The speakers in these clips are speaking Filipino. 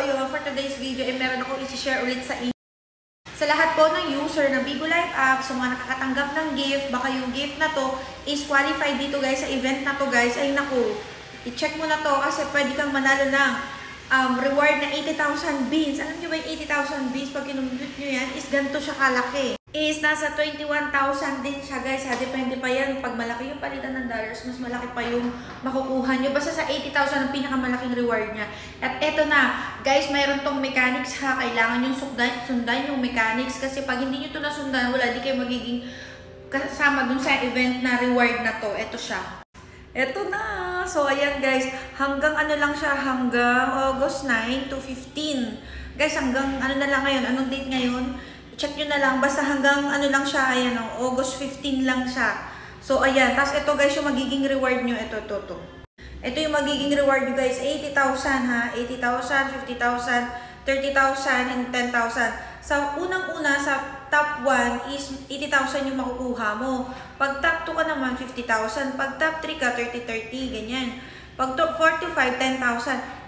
ayun, for today's video, meron ako i-share ulit sa inyo. Sa lahat po ng user ng Bigo Live app, sa mga nakakatanggap ng gift, baka yung gift na to is qualified dito guys, sa event na to guys, ay naku, i-check mo na to kasi pwede kang manalo ng reward na 80,000 beans. Alam nyo ba yung 80,000 beans, pag kinumute nyo yan, is ganito siya kalaki. Is nasa 21,000 din siya guys ha, depende pa yan. Pag malaki yung palitan ng dollars, mas malaki pa yung makukuha nyo. Basta sa 80,000 ang pinakamalaking reward niya. At eto na, guys, mayroon tong mechanics ha, kailangan yung sundan yung mechanics kasi pag hindi nyo to nasundan, wala, di kayo magiging kasama dun sa event na reward na to. Eto siya. Eto na. So ayan guys, hanggang ano lang siya, hanggang August 9 to 15. Guys, hanggang ano na lang ngayon, anong date ngayon? Check nyo na lang, basta hanggang ano lang siya, ayan o, August 15 lang siya. So, ayan, tapos ito guys, yung magiging reward nyo, ito. Ito yung magiging reward nyo guys, 80,000 ha, 80,000, 50,000, 30,000, and 10,000. Sa unang-una, sa top 1 is 80,000 yung makukuha mo. Pag top 2 ka naman, 50,000. Pag top 3 ka, 30-30, ganyan. Pag top 4 to 5, 10,000.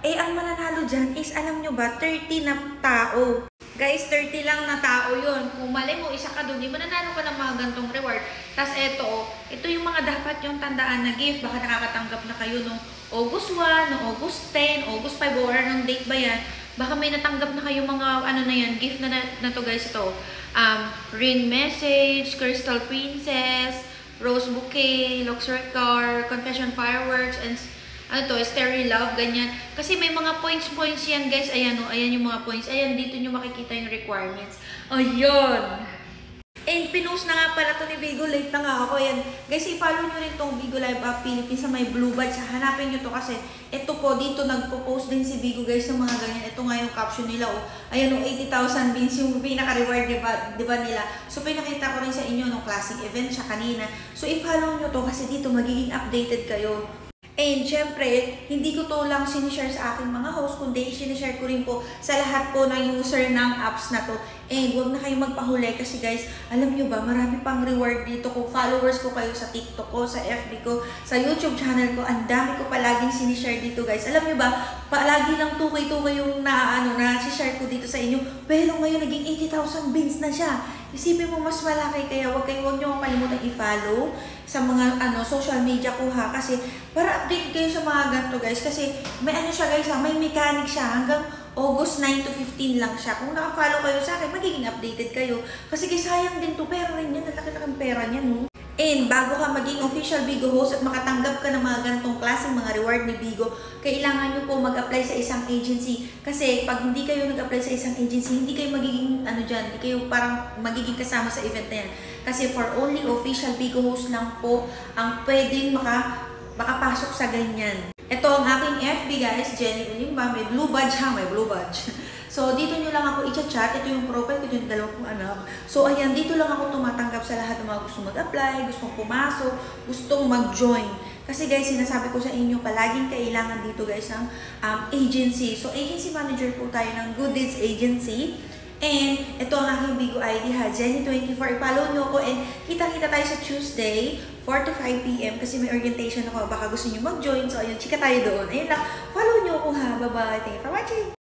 Eh, ang mananalo dyan is, alam nyo ba, 30 na tao. Guys, 30 lang na tao yun. Kung mali mo, isa ka doon, di mananalo ka ng mga gantong reward. Tapos ito yung mga dapat yung tandaan na gift. Baka nakakatanggap na kayo nung August 1, nung August 10, August 5, or anong date ba yan. Baka may natanggap na kayo mga ano na yan, gift na to guys, ito. Ring message, crystal princess, rose bouquet, luxury car, confession fireworks, and ano to, stereo love, ganyan. Kasi may mga points yan guys. Ayan o, ayan yung mga points. Ayan, dito nyo makikita yung requirements. Ayun! And pinost na nga pala to ni Bigo. Late na nga ako. Ayan. Guys, i-follow nyo rin tong Bigo Live App Philippines sa may blue badge. Hanapin nyo to kasi ito po, dito nagpo-post din si Bigo guys ng mga ganyan. Ito nga yung caption nila o. Ayan o, 80,000 beans yung pinaka-reward diba nila. So, pinakita ko rin sa inyo nung classic event siya kanina. So, i-follow nyo to kasi dito magiging updated kayo. And syempre, hindi ko to lang sinishare sa aking mga host, kundi sinishare ko rin po sa lahat po ng user ng apps na to. And huwag na kayong magpahuli kasi guys, alam nyo ba, marami pang reward dito. Kung followers ko kayo sa TikTok ko, sa FB ko, sa YouTube channel ko, ang dami ko palaging sinishare dito guys. Alam nyo ba, palagi lang tukay-tukay yung na-share ko dito sa inyo. Pero ngayon, naging 80,000 beans na siya. Isipin mo mas malaki, kaya huwag nyo kalimutan i-follow sa mga social media ko ha, kasi para update kayo sa mga ganito guys, kasi may siya guys ha, may mechanic siya hanggang August 9 to 15 lang siya. Kung naka-follow kayo sa akin, magiging updated kayo kasi sayang din to, pera rin yan, nalaki-lakang pera niya no. And bago ka maging official Bigo host at makatanggap ka ng mga ganitong klaseng mga reward ni Bigo, kailangan nyo po mag-apply sa isang agency. Kasi pag hindi kayo nag-apply sa isang agency, hindi kayo magiging hindi kayo parang magiging kasama sa event na yan. Kasi for only official Bigo host lang po ang pwedeng makapasok sa ganyan. Ito ang aking FB guys, Jenny Ulimba, may blue badge ha, may blue badge. So, dito nyo lang ako i-chat. Ito yung profile ko, yung dalawa kong anak. So, ayan, dito lang ako tumatanggap sa lahat ng mga gustong mag-apply, gustong pumasok, gustong mag-join. Kasi guys, sinasabi ko sa inyo, palaging kailangan dito guys ng agency. So, agency manager po tayo ng Good Deeds Agency. And ito ang aking Bigo ID ha, Jenny24. I-follow nyo ako and kita-kita tayo sa Tuesday, 4 to 5 PM kasi may orientation ako. Baka gusto nyo mag-join. So, ayun, chika tayo doon. Ayun lang, follow nyo ako ha. Bye-bye. Thank you for watching.